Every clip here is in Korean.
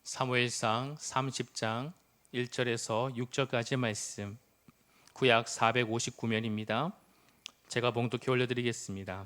사무엘상 30장 1절에서 6절까지 말씀, 구약 459면입니다. 제가 봉독해 올려드리겠습니다.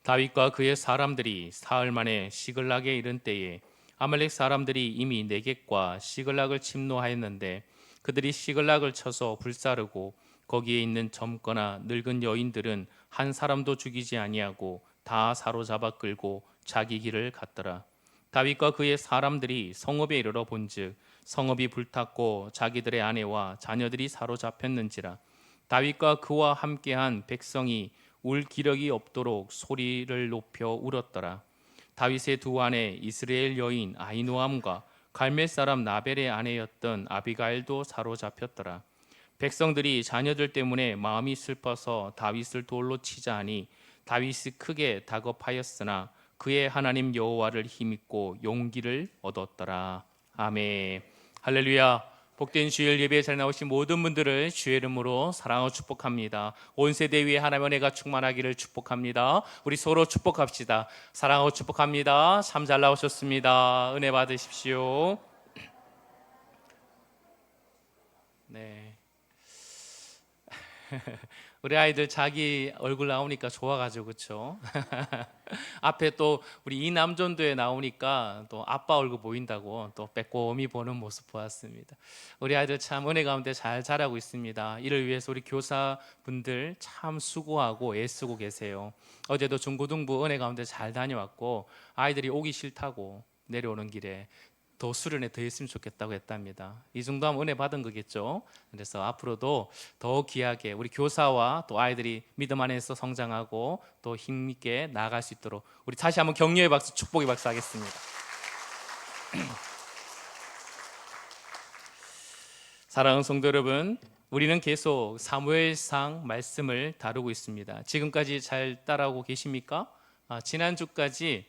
다윗과 그의 사람들이 사흘 만에 시글락에 이른 때에 아말렉 사람들이 이미 네겝과 시글락을 침노하였는데 그들이 시글락을 쳐서 불사르고 거기에 있는 젊거나 늙은 여인들은 한 사람도 죽이지 아니하고 다 사로잡아 끌고 자기 길을 갔더라. 다윗과 그의 사람들이 성읍에 이르러 본즉 성읍이 불탔고 자기들의 아내와 자녀들이 사로잡혔는지라. 다윗과 그와 함께한 백성이 울 기력이 없도록 소리를 높여 울었더라. 다윗의 두 아내 이스라엘 여인 아히노암과 갈멜 사람 나벨의 아내였던 아비가일도 사로잡혔더라. 백성들이 자녀들 때문에 마음이 슬퍼서 다윗을 돌로 치자 하니 다윗이 크게 다급하였으나 그의 하나님 여호와를 힘입고 용기를 얻었더라. 아멘. 할렐루야. 복된 주일 예배에 잘 나오신 모든 분들을 주의 이름으로 사랑하고 축복합니다. 온 세대 위에 하나님의 은혜가 충만하기를 축복합니다. 우리 서로 축복합시다. 사랑하고 축복합니다. 참 잘 나오셨습니다. 은혜 받으십시오. 네. 우리 아이들 자기 얼굴 나오니까 좋아가지고 그렇죠? 앞에 또 우리 이남전도에 나오니까 또 아빠 얼굴 보인다고 또 빼꼼히 보는 모습 보았습니다. 우리 아이들 참 은혜 가운데 잘 자라고 있습니다. 이를 위해서 우리 교사분들 참 수고하고 애쓰고 계세요. 어제도 중고등부 은혜 가운데 잘 다녀왔고 아이들이 오기 싫다고 내려오는 길에 더 수련회 더 했으면 좋겠다고 했답니다. 이 정도 하면 은혜 받은 거겠죠. 그래서 앞으로도 더 귀하게 우리 교사와 또 아이들이 믿음 안에서 성장하고 또 힘있게 나아갈 수 있도록 우리 다시 한번 격려의 박수, 축복의 박수 하겠습니다. 사랑하는 성도 여러분, 우리는 계속 사무엘상 말씀을 다루고 있습니다. 지금까지 잘 따라오고 계십니까? 지난주까지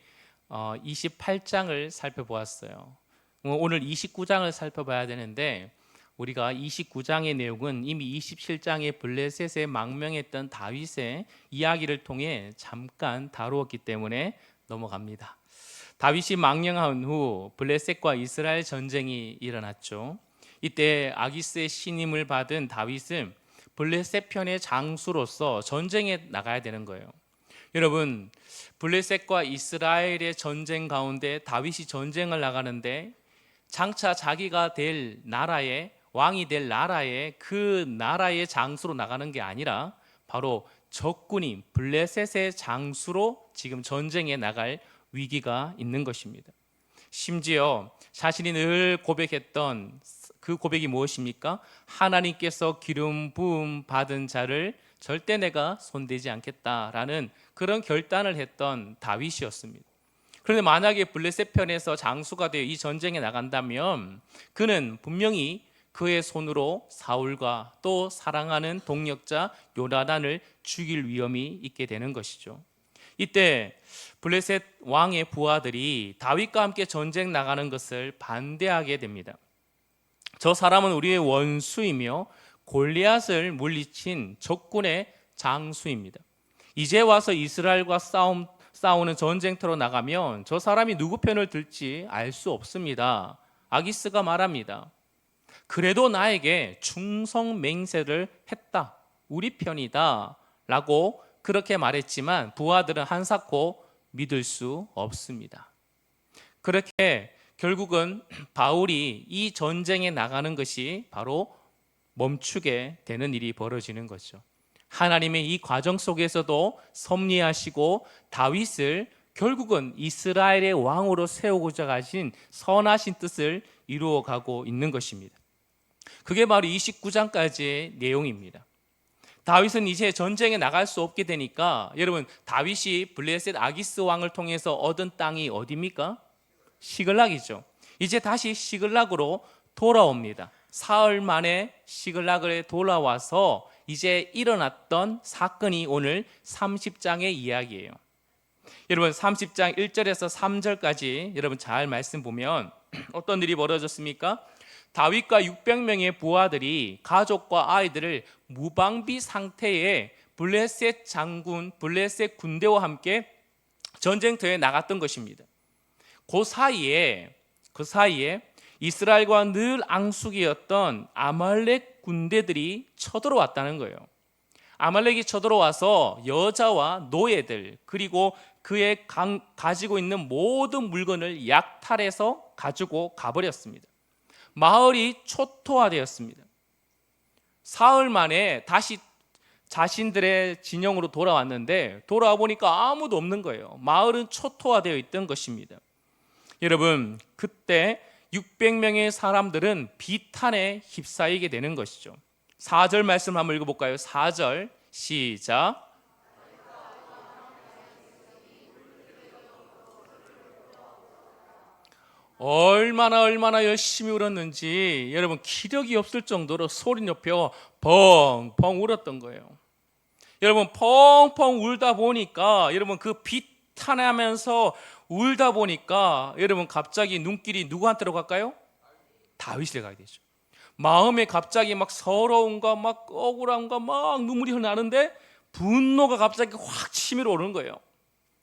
28장을 살펴보았어요. 오늘 29장을 살펴봐야 되는데 우리가 29장의 내용은 이미 27장의 블레셋에 망명했던 다윗의 이야기를 통해 잠깐 다루었기 때문에 넘어갑니다. 다윗이 망명한 후 블레셋과 이스라엘 전쟁이 일어났죠. 이때 아기스의 신임을 받은 다윗은 블레셋 편의 장수로서 전쟁에 나가야 되는 거예요. 여러분, 블레셋과 이스라엘의 전쟁 가운데 다윗이 전쟁을 나가는데 장차 자기가 될 나라의 왕이 될 나라의 그 나라의 장수로 나가는 게 아니라 바로 적군인 블레셋의 장수로 지금 전쟁에 나갈 위기가 있는 것입니다. 심지어 자신이 늘 고백했던 그 고백이 무엇입니까? 하나님께서 기름 부음 받은 자를 절대 내가 손대지 않겠다라는 그런 결단을 했던 다윗이었습니다. 그런데 만약에 블레셋 편에서 장수가 되어 이 전쟁에 나간다면 그는 분명히 그의 손으로 사울과 또 사랑하는 동력자 요나단을 죽일 위험이 있게 되는 것이죠. 이때 블레셋 왕의 부하들이 다윗과 함께 전쟁 나가는 것을 반대하게 됩니다. 저 사람은 우리의 원수이며 골리앗을 물리친 적군의 장수입니다. 이제 와서 이스라엘과 싸우는 전쟁터로 나가면 저 사람이 누구 편을 들지 알 수 없습니다. 아기스가 말합니다. 그래도 나에게 충성 맹세를 했다. 우리 편이다. 라고 그렇게 말했지만 부하들은 한사코 믿을 수 없습니다. 그렇게 결국은 바울이 이 전쟁에 나가는 것이 바로 멈추게 되는 일이 벌어지는 거죠. 하나님의 이 과정 속에서도 섭리하시고 다윗을 결국은 이스라엘의 왕으로 세우고자 하신 선하신 뜻을 이루어가고 있는 것입니다. 그게 바로 29장까지의 내용입니다. 다윗은 이제 전쟁에 나갈 수 없게 되니까 여러분, 다윗이 블레셋 아기스 왕을 통해서 얻은 땅이 어디입니까? 시글락이죠. 이제 다시 시글락으로 돌아옵니다. 사흘 만에 시글락에 돌아와서 이제 일어났던 사건이 오늘 30장의 이야기예요. 여러분, 30장 1절에서 3절까지 여러분 잘 말씀 보면 어떤 일이 벌어졌습니까? 다윗과 600명의 부하들이 가족과 아이들을 무방비 상태의 블레셋 장군, 블레셋 군대와 함께 전쟁터에 나갔던 것입니다. 그 사이에 그 사이에 이스라엘과 늘 앙숙이었던 아말렉 군대들이 쳐들어왔다는 거예요. 아말렉이 쳐들어와서 여자와 노예들 그리고 그의 가지고 있는 모든 물건을 약탈해서 가지고 가버렸습니다. 마을이 초토화되었습니다. 사흘 만에 다시 자신들의 진영으로 돌아왔는데 돌아와 보니까 아무도 없는 거예요. 마을은 초토화되어 있던 것입니다. 여러분, 그때 600명의 사람들은 비탄에 휩싸이게 되는 것이죠. 4절 말씀 한번 읽어볼까요? 4절 시작. 얼마나 열심히 울었는지 여러분 기력이 없을 정도로 소리 높여 펑펑 울었던 거예요. 여러분 펑펑 울다 보니까 여러분 그 비탄하면서 울다 보니까 여러분 갑자기 눈길이 누구한테로 갈까요? 다윗에 가게 되죠. 마음에 갑자기 막 서러움과 막 억울함과 막 눈물이 흘러나는데 분노가 갑자기 확 치밀어 오르는 거예요.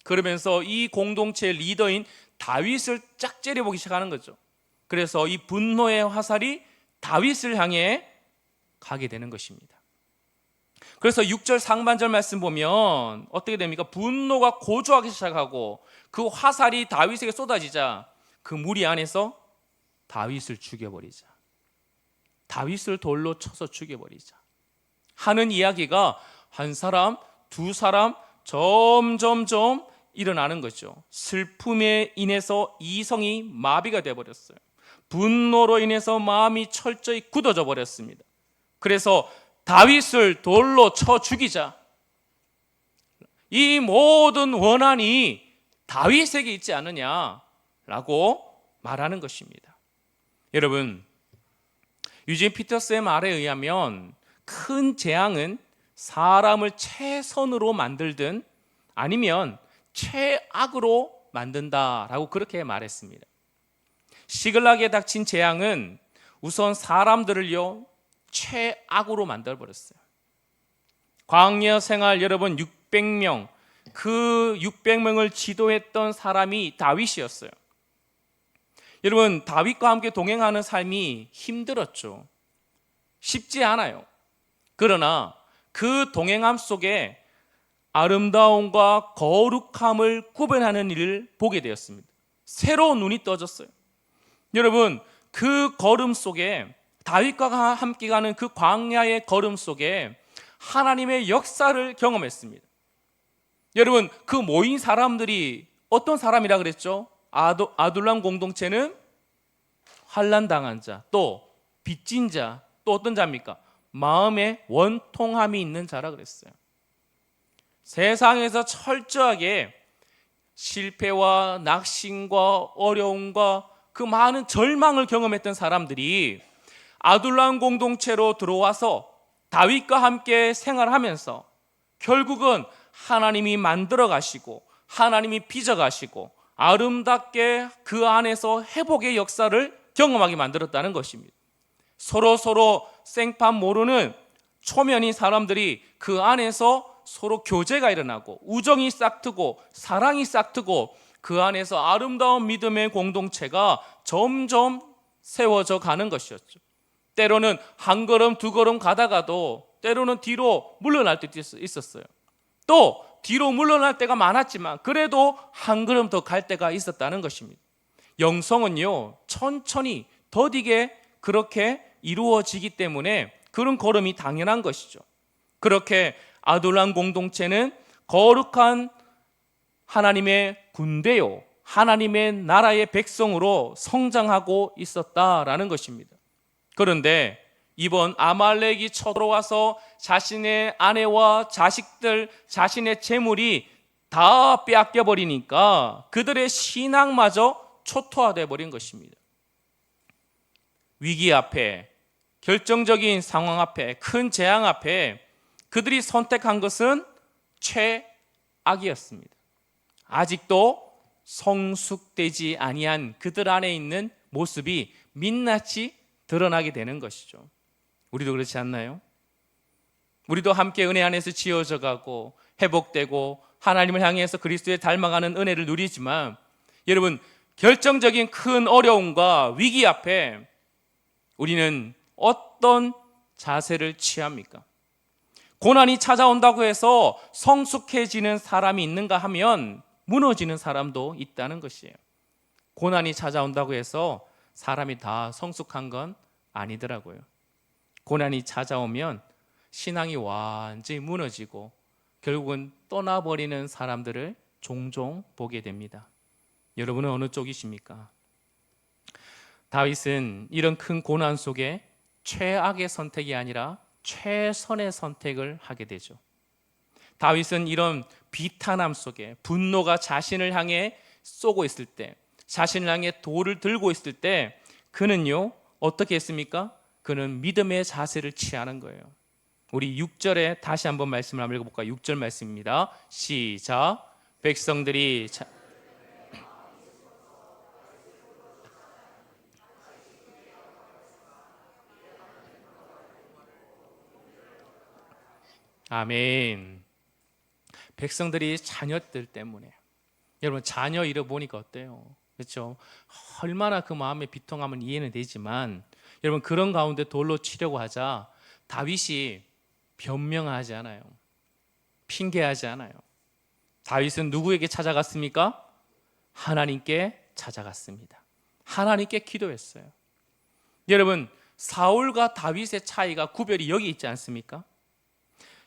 그러면서 이 공동체의 리더인 다윗을 짝 째려보기 시작하는 거죠. 그래서 이 분노의 화살이 다윗을 향해 가게 되는 것입니다. 그래서 6절 상반절 말씀 보면 어떻게 됩니까? 분노가 고조하기 시작하고 그 화살이 다윗에게 쏟아지자 그 무리 안에서 다윗을 죽여버리자, 다윗을 돌로 쳐서 죽여버리자 하는 이야기가 한 사람, 두 사람 점점점 일어나는 거죠. 슬픔에 인해서 이성이 마비가 되어버렸어요. 분노로 인해서 마음이 철저히 굳어져 버렸습니다. 그래서 다윗을 돌로 쳐 죽이자. 이 모든 원한이 다윗에게 있지 않느냐라고 말하는 것입니다. 여러분, 유진 피터스의 말에 의하면 큰 재앙은 사람을 최선으로 만들든 아니면 최악으로 만든다라고 그렇게 말했습니다. 시글락에 닥친 재앙은 우선 사람들을요 최악으로 만들어버렸어요. 광야 생활 여러분 600명, 그 600명을 지도했던 사람이 다윗이었어요. 여러분 다윗과 함께 동행하는 삶이 힘들었죠. 쉽지 않아요. 그러나 그 동행함 속에 아름다움과 거룩함을 구별하는 일을 보게 되었습니다. 새로운 눈이 떠졌어요. 여러분 그 걸음 속에 다윗과 함께 가는 그 광야의 걸음 속에 하나님의 역사를 경험했습니다. 여러분 그 모인 사람들이 어떤 사람이라 그랬죠? 아둘람 공동체는 환난당한 자, 또 빚진 자, 또 어떤 자입니까? 마음에 원통함이 있는 자라 그랬어요. 세상에서 철저하게 실패와 낙심과 어려움과 그 많은 절망을 경험했던 사람들이 아둘람 공동체로 들어와서 다윗과 함께 생활하면서 결국은 하나님이 만들어 가시고 하나님이 빚어 가시고 아름답게 그 안에서 회복의 역사를 경험하게 만들었다는 것입니다. 서로 생판 모르는 초면인 사람들이 그 안에서 서로 교제가 일어나고 우정이 싹트고 사랑이 싹트고 그 안에서 아름다운 믿음의 공동체가 점점 세워져 가는 것이었죠. 때로는 한 걸음 두 걸음 가다가도 때로는 뒤로 물러날 때도 있었어요. 또 뒤로 물러날 때가 많았지만 그래도 한 걸음 더 갈 때가 있었다는 것입니다. 영성은요 천천히 더디게 그렇게 이루어지기 때문에 그런 걸음이 당연한 것이죠. 그렇게 아둘람 공동체는 거룩한 하나님의 군대요 하나님의 나라의 백성으로 성장하고 있었다라는 것입니다. 그런데 이번 아말렉이 쳐들어와서 자신의 아내와 자식들, 자신의 재물이 다 빼앗겨 버리니까 그들의 신앙마저 초토화되어 버린 것입니다. 위기 앞에, 결정적인 상황 앞에, 큰 재앙 앞에 그들이 선택한 것은 최악이었습니다. 아직도 성숙되지 아니한 그들 안에 있는 모습이 민낯이 드러나게 되는 것이죠. 우리도 그렇지 않나요? 우리도 함께 은혜 안에서 지어져 가고 회복되고 하나님을 향해서 그리스도에 닮아가는 은혜를 누리지만 여러분 결정적인 큰 어려움과 위기 앞에 우리는 어떤 자세를 취합니까? 고난이 찾아온다고 해서 성숙해지는 사람이 있는가 하면 무너지는 사람도 있다는 것이에요. 고난이 찾아온다고 해서 사람이 다 성숙한 건 아니더라고요. 고난이 찾아오면 신앙이 완전히 무너지고 결국은 떠나버리는 사람들을 종종 보게 됩니다. 여러분은 어느 쪽이십니까? 다윗은 이런 큰 고난 속에 최악의 선택이 아니라 최선의 선택을 하게 되죠. 다윗은 이런 비탄함 속에 분노가 자신을 향해 쏘고 있을 때, 자신을 향해 돌을 들고 있을 때 그는요 어떻게 했습니까? 그는 믿음의 자세를 취하는 거예요. 우리 6절에 다시 한번 말씀을 한번 읽어볼까요? 6절 말씀입니다. 시작. 백성들이 아멘. 백성들이 자녀들 때문에, 여러분 자녀 잃어보니까 어때요? 그렇죠? 얼마나 그 마음의 비통함은 이해는 되지만 여러분 그런 가운데 돌로 치려고 하자 다윗이 변명하지 않아요. 핑계하지 않아요. 다윗은 누구에게 찾아갔습니까? 하나님께 찾아갔습니다. 하나님께 기도했어요. 여러분 사울과 다윗의 차이가 구별이 여기 있지 않습니까?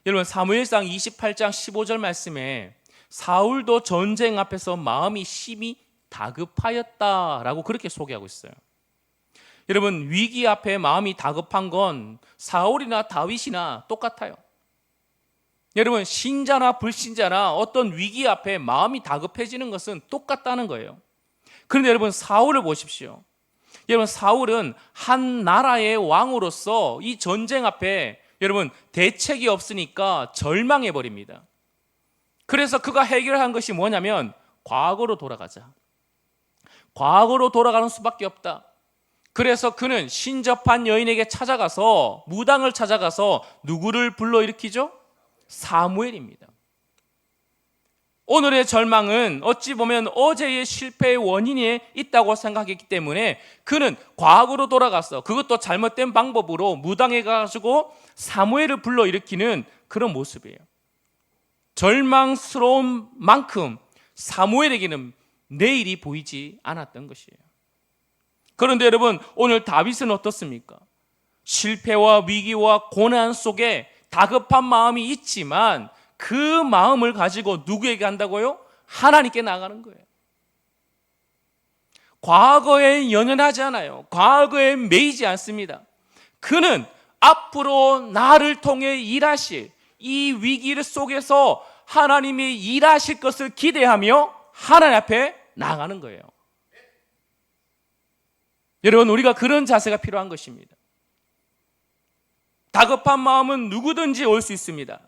여러분 사무엘상 28장 15절 말씀에 사울도 전쟁 앞에서 마음이 심히 다급하였다라고 그렇게 소개하고 있어요. 여러분 위기 앞에 마음이 다급한 건 사울이나 다윗이나 똑같아요. 여러분 신자나 불신자나 어떤 위기 앞에 마음이 다급해지는 것은 똑같다는 거예요. 그런데 여러분 사울을 보십시오. 여러분 사울은 한 나라의 왕으로서 이 전쟁 앞에 여러분 대책이 없으니까 절망해 버립니다. 그래서 그가 해결한 것이 뭐냐면 과거로 돌아가자. 과거로 돌아가는 수밖에 없다. 그래서 그는 신접한 여인에게 찾아가서 무당을 찾아가서 누구를 불러일으키죠? 사무엘입니다. 오늘의 절망은 어찌 보면 어제의 실패의 원인이 있다고 생각했기 때문에 그는 과거로 돌아가서 그것도 잘못된 방법으로 무당해 가지고 사무엘을 불러일으키는 그런 모습이에요. 절망스러운 만큼 사무엘에게는 내일이 보이지 않았던 것이에요. 그런데 여러분 오늘 다윗은 어떻습니까? 실패와 위기와 고난 속에 다급한 마음이 있지만 그 마음을 가지고 누구에게 간다고요? 하나님께 나가는 거예요. 과거에 연연하지 않아요. 과거에 매이지 않습니다. 그는 앞으로 나를 통해 일하실 이 위기 속에서 하나님이 일하실 것을 기대하며 하나님 앞에 나가는 거예요. 여러분 우리가 그런 자세가 필요한 것입니다. 다급한 마음은 누구든지 올 수 있습니다.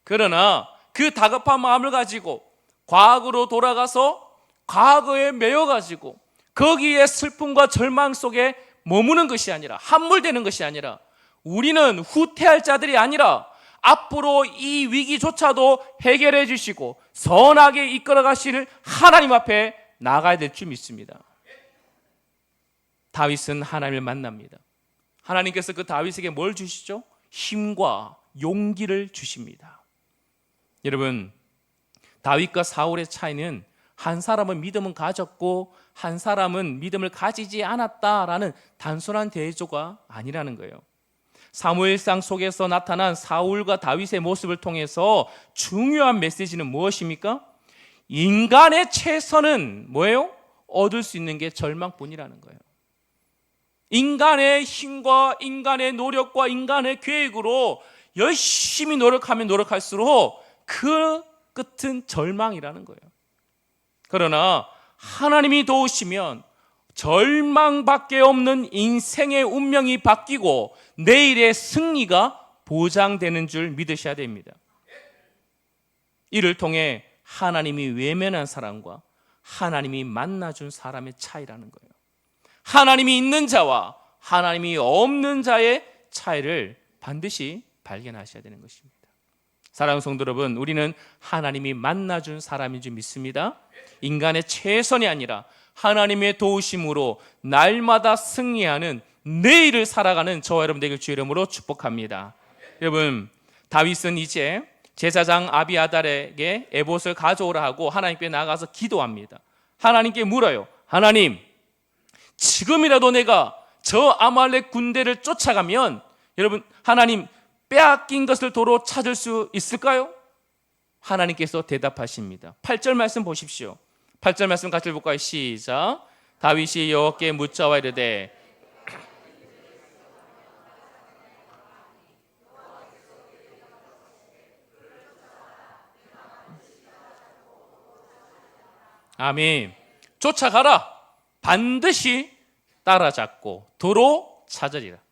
그러나 그 다급한 마음을 가지고 과거로 돌아가서 과거에 매여가지고 거기에 슬픔과 절망 속에 머무는 것이 아니라 함몰되는 것이 아니라 우리는 후퇴할 자들이 아니라 앞으로 이 위기조차도 해결해 주시고 선하게 이끌어 가실 하나님 앞에 나가야 될 줄 믿습니다. 다윗은 하나님을 만납니다. 하나님께서 그 다윗에게 뭘 주시죠? 힘과 용기를 주십니다. 여러분 다윗과 사울의 차이는 한 사람은 믿음은 가졌고 한 사람은 믿음을 가지지 않았다라는 단순한 대조가 아니라는 거예요. 사무엘상 속에서 나타난 사울과 다윗의 모습을 통해서 중요한 메시지는 무엇입니까? 인간의 최선은 뭐예요? 얻을 수 있는 게 절망뿐이라는 거예요. 인간의 힘과 인간의 노력과 인간의 계획으로 열심히 노력하면 노력할수록 그 끝은 절망이라는 거예요. 그러나 하나님이 도우시면 절망밖에 없는 인생의 운명이 바뀌고 내일의 승리가 보장되는 줄 믿으셔야 됩니다. 이를 통해 하나님이 외면한 사람과 하나님이 만나준 사람의 차이라는 거예요. 하나님이 있는 자와 하나님이 없는 자의 차이를 반드시 발견하셔야 되는 것입니다. 사랑하는 성도 여러분, 우리는 하나님이 만나준 사람인 줄 믿습니다. 인간의 최선이 아니라 하나님의 도우심으로 날마다 승리하는 내일을 살아가는 저와 여러분 되길 주의 이름으로 축복합니다. 여러분, 다윗은 이제 제사장 아비아달에게 에봇을 가져오라 하고 하나님께 나가서 기도합니다. 하나님께 물어요. 하나님, 지금이라도 내가 저 아말렉 군대를 쫓아가면 여러분, 하나님 빼앗긴 것을 도로 찾을 수 있을까요? 하나님께서 대답하십니다. 8절 말씀 보십시오. 8절 말씀 같이 볼까요? 시작. 다윗이 여호와께 묻자와 이르되 아멘. 쫓아가라. 반드시 따라잡고 도로 찾으리라.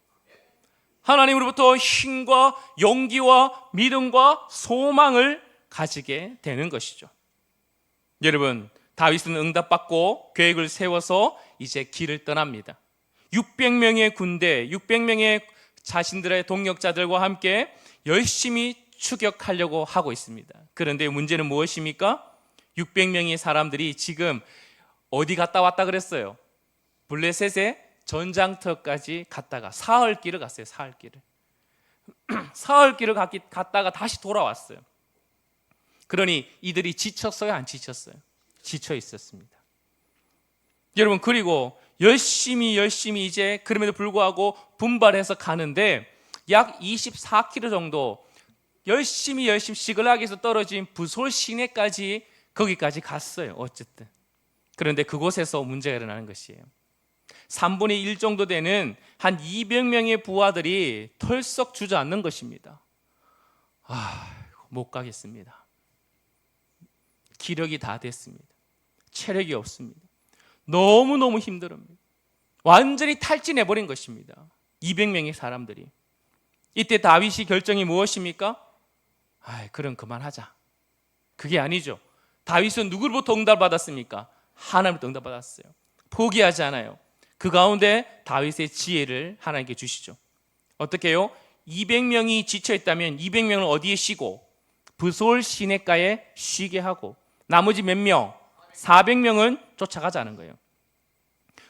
하나님으로부터 힘과 용기와 믿음과 소망을 가지게 되는 것이죠. 여러분, 다윗은 응답받고 계획을 세워서 이제 길을 떠납니다. 600명의 군대, 600명의 자신들의 동력자들과 함께 열심히 추격하려고 하고 있습니다. 그런데 문제는 무엇입니까? 600명의 사람들이 지금 어디 갔다 왔다 그랬어요? 블레셋의 전장터까지 갔다가 사흘길을 갔어요. 사흘길을. 사흘길을 갔다가 다시 돌아왔어요. 그러니 이들이 지쳤어요? 안 지쳤어요? 지쳐 있었습니다. 여러분, 그리고 열심히 이제 그럼에도 불구하고 분발해서 가는데 약 24km 정도 열심히 시글락에서 떨어진 부솔 시내까지 거기까지 갔어요. 어쨌든. 그런데 그곳에서 문제가 일어나는 것이에요. 3분의 1 정도 되는 한 200명의 부하들이 털썩 주저앉는 것입니다. 못 가겠습니다. 기력이 다 됐습니다. 체력이 없습니다. 너무너무 힘들습니다. 완전히 탈진해버린 것입니다. 200명의 사람들이. 이때 다윗이 결정이 무엇입니까? 그럼 그만하자. 그게 아니죠. 다윗은 누구로부터 응답받았습니까? 하나님부터 응답받았어요. 포기하지 않아요. 그 가운데 다윗의 지혜를 하나님께 주시죠. 어떻게 해요? 200명이 지쳐있다면 200명을 어디에 쉬고? 브솔 시내가에 쉬게 하고 나머지 몇 명? 400명은 쫓아가자는 거예요.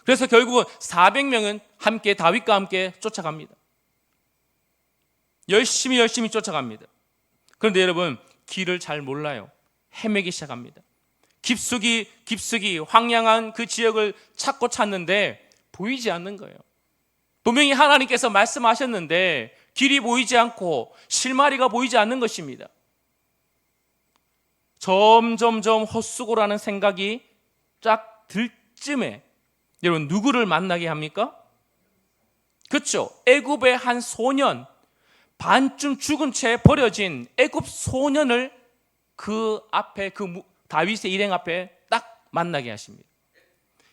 그래서 결국은 400명은 함께 다윗과 함께 쫓아갑니다. 열심히 쫓아갑니다. 그런데 여러분, 길을 잘 몰라요. 헤매기 시작합니다. 깊숙이 황량한 그 지역을 찾는데 보이지 않는 거예요. 분명히 하나님께서 말씀하셨는데 길이 보이지 않고 실마리가 보이지 않는 것입니다. 점점 헛수고라는 생각이 쫙 들 쯤에 여러분, 누구를 만나게 합니까? 그렇죠. 애굽의 한 소년, 반쯤 죽은 채 버려진 애굽 소년을 그 앞에, 다윗의 일행 앞에 딱 만나게 하십니다.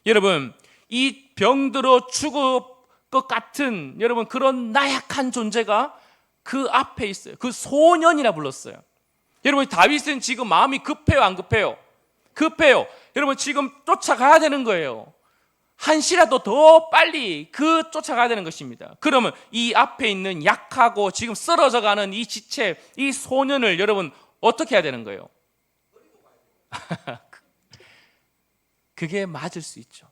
여러분, 이 병들어 죽을 것 같은 여러분 그런 나약한 존재가 그 앞에 있어요. 그 소년이라 불렀어요. 여러분, 다윗은 지금 마음이 급해요, 안 급해요? 급해요. 여러분, 지금 쫓아가야 되는 거예요. 한시라도 더 빨리 쫓아가야 되는 것입니다. 그러면 이 앞에 있는 약하고 지금 쓰러져가는 이 지체, 이 소년을 여러분 어떻게 해야 되는 거예요? 그게 맞을 수 있죠.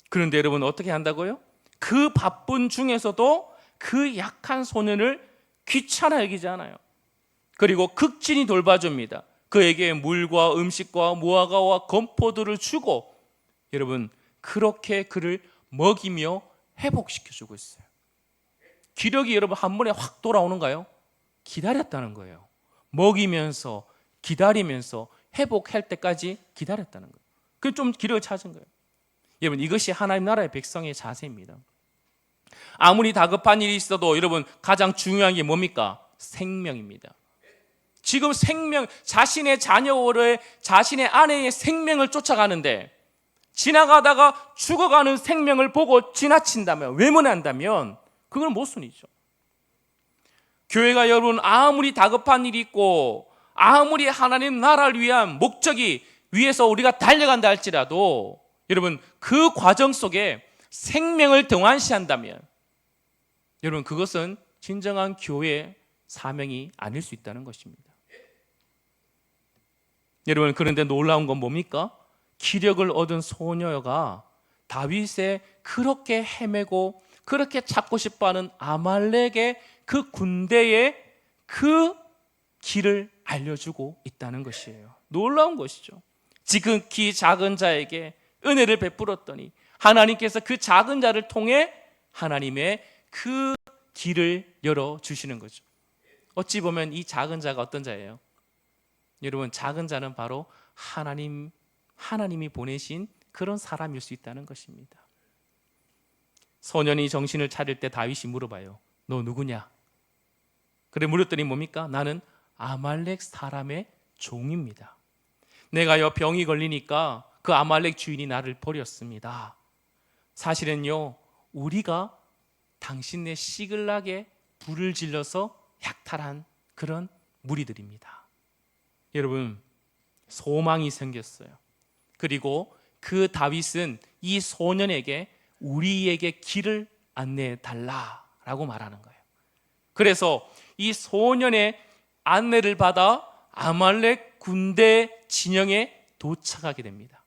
그런데 여러분 어떻게 한다고요? 그 바쁜 중에서도 그 약한 소년을 귀찮아 여기지 않아요. 그리고 극진히 돌봐줍니다. 그에게 물과 음식과 무화과와 건포도를 주고 여러분 그렇게 그를 먹이며 회복시켜주고 있어요. 기력이 여러분 한 번에 확 돌아오는가요? 기다렸다는 거예요. 먹이면서 기다리면서 회복할 때까지 기다렸다는 거예요. 그 좀 기력을 찾은 거예요. 여러분, 이것이 하나님 나라의 백성의 자세입니다. 아무리 다급한 일이 있어도 여러분 가장 중요한 게 뭡니까? 생명입니다. 지금 생명, 자신의 자녀를, 자신의 아내의 생명을 쫓아가는데 지나가다가 죽어가는 생명을 보고 지나친다면, 외면한다면 그건 모순이죠. 교회가 여러분 아무리 다급한 일이 있고 아무리 하나님 나라를 위한 목적이 위해서 우리가 달려간다 할지라도 여러분 그 과정 속에 생명을 등한시한다면 여러분 그것은 진정한 교회의 사명이 아닐 수 있다는 것입니다. 여러분, 그런데 놀라운 건 뭡니까? 기력을 얻은 소녀가 다윗의 그렇게 헤매고 그렇게 찾고 싶어하는 아말렉의 그 군대의 그 길을 알려주고 있다는 것이에요. 놀라운 것이죠. 지극히 작은 자에게 은혜를 베풀었더니 하나님께서 그 작은 자를 통해 하나님의 그 길을 열어주시는 거죠. 어찌 보면 이 작은 자가 어떤 자예요? 여러분, 작은 자는 바로 하나님이 보내신 그런 사람일 수 있다는 것입니다. 소년이 정신을 차릴 때 다윗이 물어봐요. 너 누구냐? 그래 물었더니 뭡니까? 나는 아말렉 사람의 종입니다. 내가요 병이 걸리니까 그 아말렉 주인이 나를 버렸습니다. 사실은요 우리가 당신네 시글락에 불을 질러서 약탈한 그런 무리들입니다. 여러분, 소망이 생겼어요. 그리고 그 다윗은 이 소년에게 우리에게 길을 안내해 달라라고 말하는 거예요. 그래서 이 소년의 안내를 받아 아말렉 군대 진영에 도착하게 됩니다.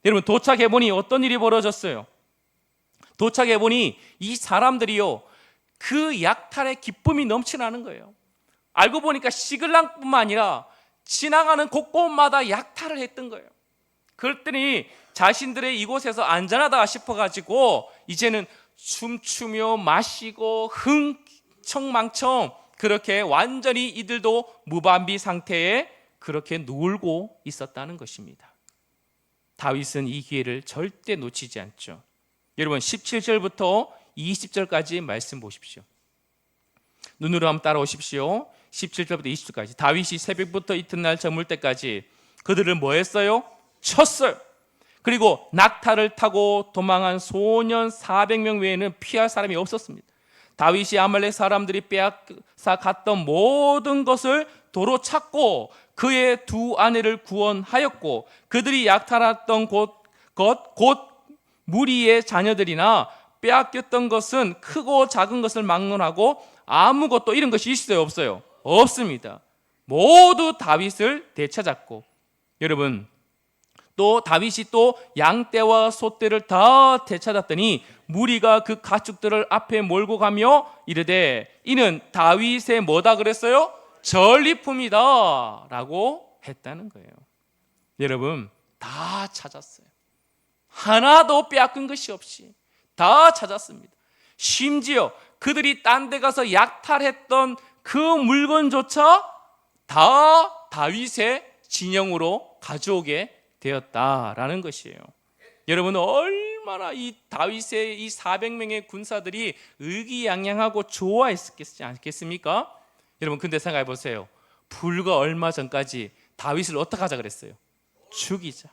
여러분, 도착해 보니 어떤 일이 벌어졌어요? 도착해 보니 이 사람들이요 그 약탈의 기쁨이 넘쳐나는 거예요. 알고 보니까 시글락뿐만 아니라 지나가는 곳곳마다 약탈을 했던 거예요. 그랬더니 자신들의 이곳에서 안전하다 싶어가지고 이제는 춤추며 마시고 흥청망청 그렇게 완전히 이들도 무방비 상태에 그렇게 놀고 있었다는 것입니다. 다윗은 이 기회를 절대 놓치지 않죠. 여러분, 17절부터 20절까지 말씀 보십시오. 눈으로 한번 따라오십시오. 17절부터 20절까지. 다윗이 새벽부터 이튿날 저물 때까지 그들을 뭐 했어요? 쳤어요. 그리고 낙타를 타고 도망한 소년 400명 외에는 피할 사람이 없었습니다. 다윗이 아말렉 사람들이 빼앗아 갔던 모든 것을 도로 찾고 그의 두 아내를 구원하였고 그들이 약탈했던 곧 무리의 자녀들이나 빼앗겼던 것은 크고 작은 것을 막론하고 아무것도 잃은 것이 있어요? 없어요? 없습니다. 모두 다윗을 되찾았고, 여러분, 또 다윗이 또 양떼와 소떼를 다 되찾았더니 무리가 그 가축들을 앞에 몰고 가며 이르되 이는 다윗의 뭐다 그랬어요? 전리품이다 라고 했다는 거예요. 여러분, 다 찾았어요. 하나도 빼앗긴 것이 없이 다 찾았습니다. 심지어 그들이 딴 데 가서 약탈했던 그 물건조차 다 다윗의 진영으로 가져오게 되었다라는 것이에요. 여러분, 얼마나 이 다윗의 이 400명의 군사들이 의기양양하고 좋아했겠지 않겠습니까? 여러분, 근데 생각해 보세요. 불과 얼마 전까지 다윗을 어떻게 하자 그랬어요? 죽이자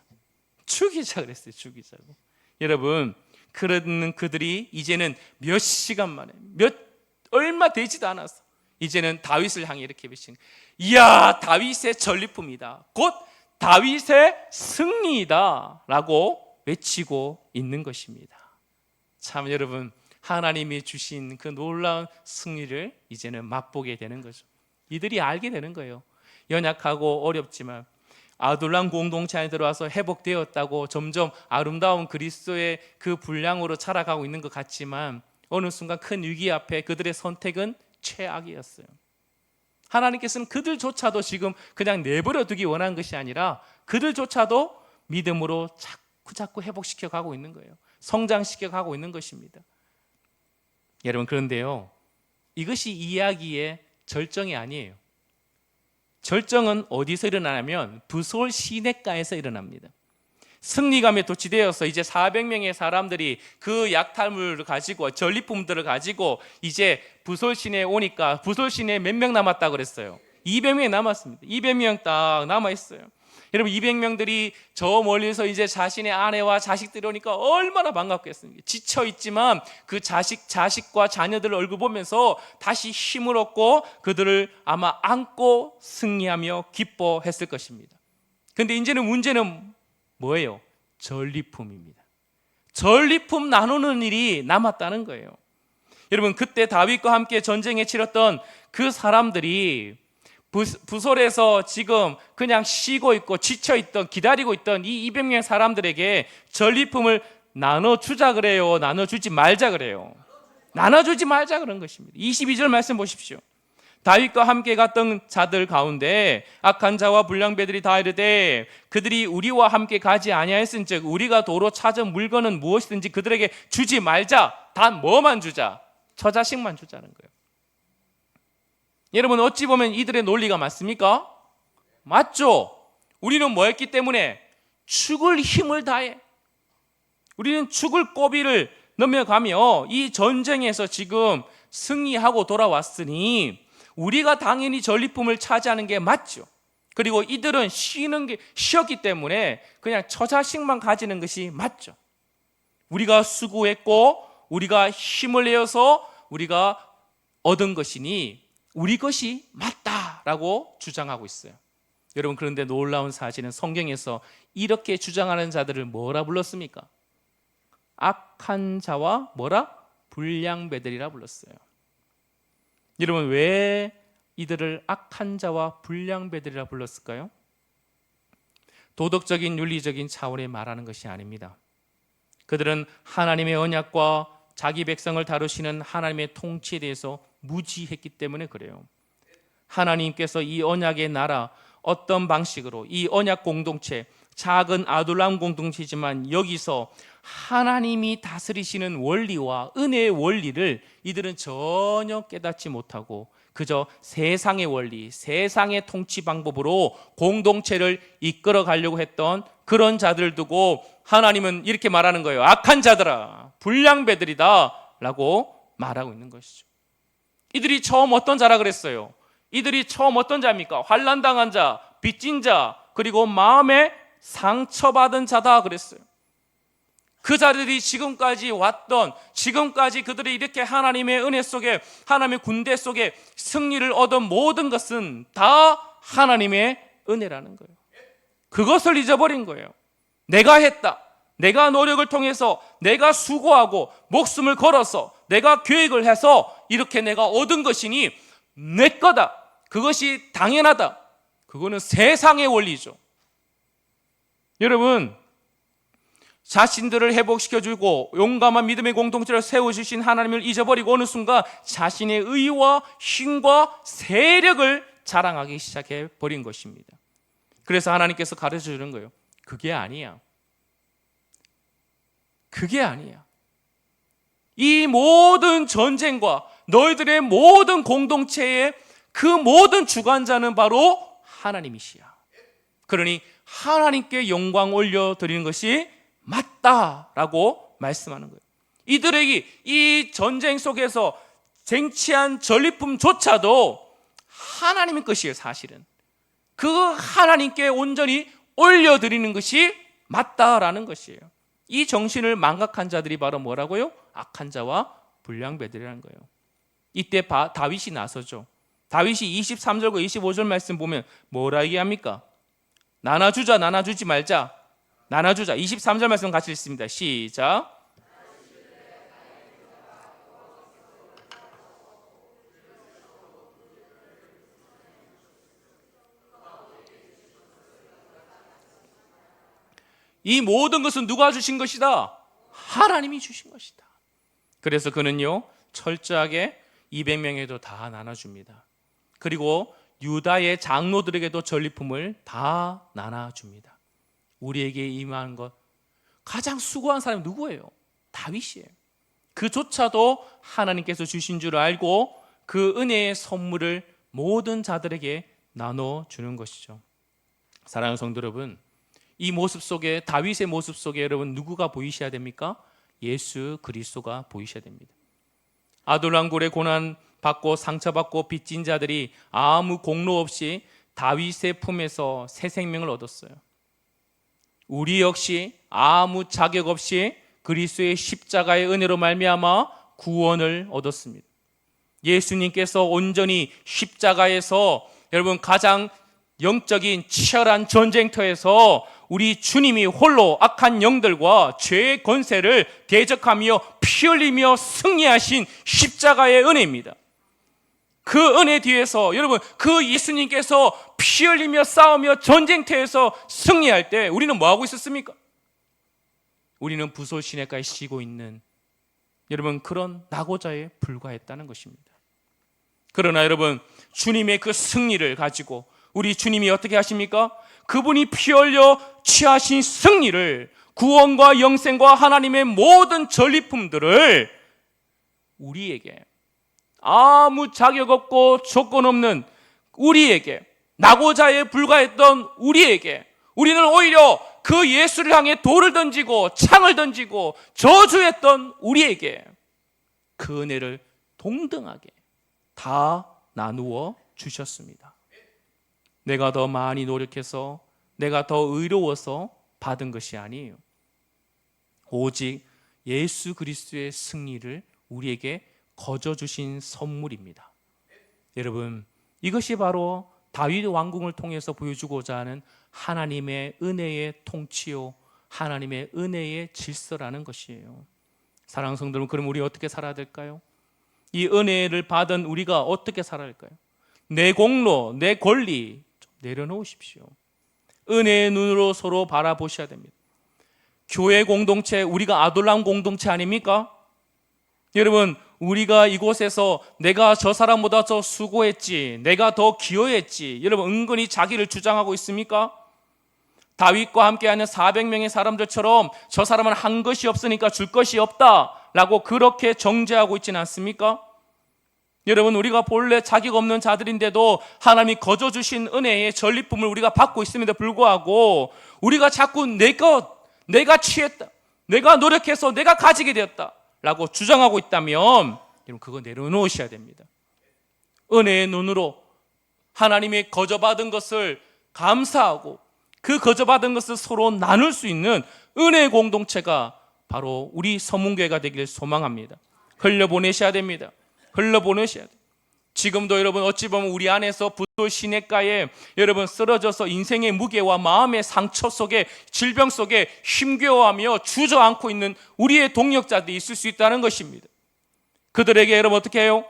그랬어요. 죽이자고. 여러분, 그런 그들이 이제는 몇 시간 만에 얼마 되지도 않았어. 이제는 다윗을 향해 이렇게 외치는, 이야, 다윗의 전리품이다, 곧 다윗의 승리이다 라고 외치고 있는 것입니다. 참, 여러분, 하나님이 주신 그 놀라운 승리를 이제는 맛보게 되는 거죠. 이들이 알게 되는 거예요. 연약하고 어렵지만 아둘람 공동체 안에 들어와서 회복되었다고 점점 아름다운 그리스도의 그 분량으로 자라가고 있는 것 같지만 어느 순간 큰 위기 앞에 그들의 선택은 최악이었어요. 하나님께서는 그들조차도 지금 그냥 내버려 두기 원한 것이 아니라 그들조차도 믿음으로 자꾸 회복시켜 가고 있는 거예요. 성장시켜 가고 있는 것입니다. 여러분, 그런데요, 이것이 이야기의 절정이 아니에요. 절정은 어디서 일어나냐면 부솔 시냇가에서 일어납니다. 승리감에 도취되어서 이제 400명의 사람들이 그 약탈물을 가지고 전리품들을 가지고 이제 부솔 시내에 오니까 부솔 시내에 몇 명 남았다고 그랬어요? 200명이 남았습니다. 200명 딱 남아있어요. 여러분, 200명들이 저 멀리서 이제 자신의 아내와 자식들이 오니까 얼마나 반갑겠습니까? 지쳐있지만 그 자식과 자녀들 얼굴 보면서 다시 힘을 얻고 그들을 아마 안고 승리하며 기뻐했을 것입니다. 그런데 이제는 문제는 뭐예요? 전리품입니다. 전리품 나누는 일이 남았다는 거예요. 여러분, 그때 다윗과 함께 전쟁에 치렀던 그 사람들이 부솔에서 지금 그냥 쉬고 있고 지쳐있던, 기다리고 있던 이 200명 사람들에게 전리품을 나눠주자 그래요? 나눠주지 말자 그래요? 나눠주지 말자 그런 것입니다. 22절 말씀 보십시오. 다윗과 함께 갔던 자들 가운데 악한 자와 불량배들이 다 이르되 그들이 우리와 함께 가지 아니하였은즉 우리가 도로 찾은 물건은 무엇이든지 그들에게 주지 말자. 단 뭐만 주자? 저 자식만 주자는 거예요. 여러분, 어찌 보면 이들의 논리가 맞습니까? 맞죠? 우리는 뭐 했기 때문에? 죽을 힘을 다해. 우리는 죽을 고비를 넘어가며 이 전쟁에서 지금 승리하고 돌아왔으니 우리가 당연히 전리품을 차지하는 게 맞죠. 그리고 이들은 쉬었기 때문에 그냥 저 자식만 가지는 것이 맞죠. 우리가 수고했고 우리가 힘을 내어서 우리가 얻은 것이니 우리 것이 맞다라고 주장하고 있어요. 여러분, 그런데 놀라운 사실은 성경에서 이렇게 주장하는 자들을 뭐라 불렀습니까? 악한 자와 뭐라? 불량배들이라 불렀어요. 여러분, 왜 이들을 악한 자와 불량배들이라 불렀을까요? 도덕적인 윤리적인 차원에 말하는 것이 아닙니다. 그들은 하나님의 언약과 자기 백성을 다루시는 하나님의 통치에 대해서 무지했기 때문에 그래요. 하나님께서 이 언약의 나라, 어떤 방식으로 이 언약 공동체, 작은 아둘람 공동체지만 여기서 하나님이 다스리시는 원리와 은혜의 원리를 이들은 전혀 깨닫지 못하고 그저 세상의 원리, 세상의 통치 방법으로 공동체를 이끌어 가려고 했던 그런 자들을 두고 하나님은 이렇게 말하는 거예요. 악한 자들아, 불량배들이다 라고 말하고 있는 것이죠. 이들이 처음 어떤 자라 그랬어요? 이들이 처음 어떤 자입니까? 환난당한 자, 빚진 자, 그리고 마음에 상처받은 자다 그랬어요. 그 자들이 지금까지 왔던, 지금까지 그들이 이렇게 하나님의 은혜 속에, 하나님의 군대 속에 승리를 얻은 모든 것은 다 하나님의 은혜라는 거예요. 그것을 잊어버린 거예요. 내가 했다, 내가 노력을 통해서, 내가 수고하고 목숨을 걸어서, 내가 계획을 해서 이렇게 내가 얻은 것이니 내 거다, 그것이 당연하다. 그거는 세상의 원리죠. 여러분, 자신들을 회복시켜주고 용감한 믿음의 공동체를 세워주신 하나님을 잊어버리고 어느 순간 자신의 의와 힘과 세력을 자랑하기 시작해버린 것입니다. 그래서 하나님께서 가르쳐주는 거예요. 그게 아니야. 그게 아니야. 이 모든 전쟁과 너희들의 모든 공동체의 그 모든 주관자는 바로 하나님이시야. 그러니 하나님께 영광 올려드리는 것이 맞다라고 말씀하는 거예요. 이들에게 이 전쟁 속에서 쟁취한 전리품조차도 하나님의 것이에요. 사실은 그 하나님께 온전히 올려드리는 것이 맞다라는 것이에요. 이 정신을 망각한 자들이 바로 뭐라고요? 악한 자와 불량배들이라는 거예요. 이때 다윗이 나서죠. 다윗이 23절과 25절 말씀 보면 뭐라 얘기합니까? 나눠주자, 나눠주지 말자. 나눠주자. 23절 말씀 같이 읽습니다. 시작. 이 모든 것은 누가 주신 것이다? 하나님이 주신 것이다. 그래서 그는요, 철저하게 200명에도 다 나눠줍니다. 그리고 유다의 장로들에게도 전리품을 다 나눠줍니다. 우리에게 임한 것, 가장 수고한 사람이 누구예요? 다윗이에요. 그조차도 하나님께서 주신 줄 알고 그 은혜의 선물을 모든 자들에게 나눠주는 것이죠. 사랑하는 성도 여러분, 이 모습 속에, 다윗의 모습 속에 여러분 누구가 보이셔야 됩니까? 예수 그리스도가 보이셔야 됩니다. 아둘람굴의 고난 받고 상처받고 빚진 자들이 아무 공로 없이 다윗의 품에서 새 생명을 얻었어요. 우리 역시 아무 자격 없이 그리스도의 십자가의 은혜로 말미암아 구원을 얻었습니다. 예수님께서 온전히 십자가에서 여러분 가장 영적인 치열한 전쟁터에서 우리 주님이 홀로 악한 영들과 죄의 권세를 대적하며 피 흘리며 승리하신 십자가의 은혜입니다. 그 은혜 뒤에서 여러분 그 예수님께서 피 흘리며 싸우며 전쟁터에서 승리할 때 우리는 뭐하고 있었습니까? 우리는 부솔 시냇가에 쉬고 있는 여러분 그런 낙오자에 불과했다는 것입니다. 그러나 여러분 주님의 그 승리를 가지고 우리 주님이 어떻게 하십니까? 그분이 피 흘려 취하신 승리를, 구원과 영생과 하나님의 모든 전리품들을 우리에게 아무 자격 없고 조건 없는 우리에게, 낙오자에 불과했던 우리에게, 우리는 오히려 그 예수를 향해 돌을 던지고 창을 던지고 저주했던 우리에게 그 은혜를 동등하게 다 나누어 주셨습니다. 내가 더 많이 노력해서, 내가 더 의로워서 받은 것이 아니에요. 오직 예수 그리스도의 승리를 우리에게 거저 주신 선물입니다. 여러분, 이것이 바로 다윗 왕궁을 통해서 보여주고자 하는 하나님의 은혜의 통치요, 하나님의 은혜의 질서라는 것이에요. 사랑하는 성도 여러분, 그럼 우리 어떻게 살아야 될까요? 이 은혜를 받은 우리가 어떻게 살아야 할까요? 내 공로, 내 권리 좀 내려놓으십시오. 은혜의 눈으로 서로 바라보셔야 됩니다. 교회 공동체, 우리가 아둘람 공동체 아닙니까? 여러분, 우리가 이곳에서 내가 저 사람보다 더 수고했지, 내가 더 기여했지, 여러분 은근히 자기를 주장하고 있습니까? 다윗과 함께하는 400명의 사람들처럼 저 사람은 한 것이 없으니까 줄 것이 없다라고 그렇게 정죄하고 있지는 않습니까? 여러분, 우리가 본래 자격 없는 자들인데도 하나님이 거저 주신 은혜의 전리품을 우리가 받고 있음에도 불구하고 우리가 자꾸 내 것, 내가 취했다, 내가 노력해서 내가 가지게 되었다 라고 주장하고 있다면 여러분 그거 내려놓으셔야 됩니다. 은혜의 눈으로 하나님이 거저받은 것을 감사하고 그 거저받은 것을 서로 나눌 수 있는 은혜의 공동체가 바로 우리 서문교회가 되기를 소망합니다. 흘려보내셔야 됩니다. 흘려보내셔야 돼요. 지금도 여러분 어찌 보면 우리 안에서 부솔 시냇가에 여러분 쓰러져서 인생의 무게와 마음의 상처 속에, 질병 속에 힘겨워하며 주저앉고 있는 우리의 동역자들이 있을 수 있다는 것입니다. 그들에게 여러분 어떻게 해요?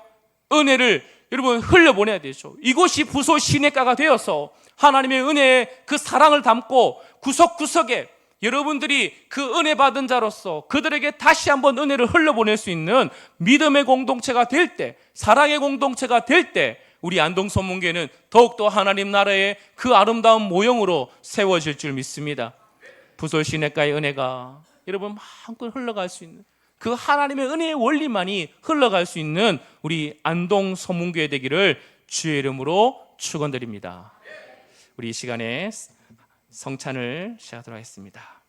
은혜를 여러분 흘려보내야 되죠. 이곳이 부솔 시냇가가 되어서 하나님의 은혜의 그 사랑을 담고 구석구석에 여러분들이 그 은혜 받은 자로서 그들에게 다시 한번 은혜를 흘려보낼 수 있는 믿음의 공동체가 될 때, 사랑의 공동체가 될 때 우리 안동선문교회는 더욱더 하나님 나라의 그 아름다운 모형으로 세워질 줄 믿습니다. 부솔 시냇가의 은혜가 여러분 마음껏 흘러갈 수 있는 그 하나님의 은혜의 원리만이 흘러갈 수 있는 우리 안동선문교회 되기를 주의 이름으로 축원드립니다. 우리 이 시간에 성찬을 시작하도록 하겠습니다.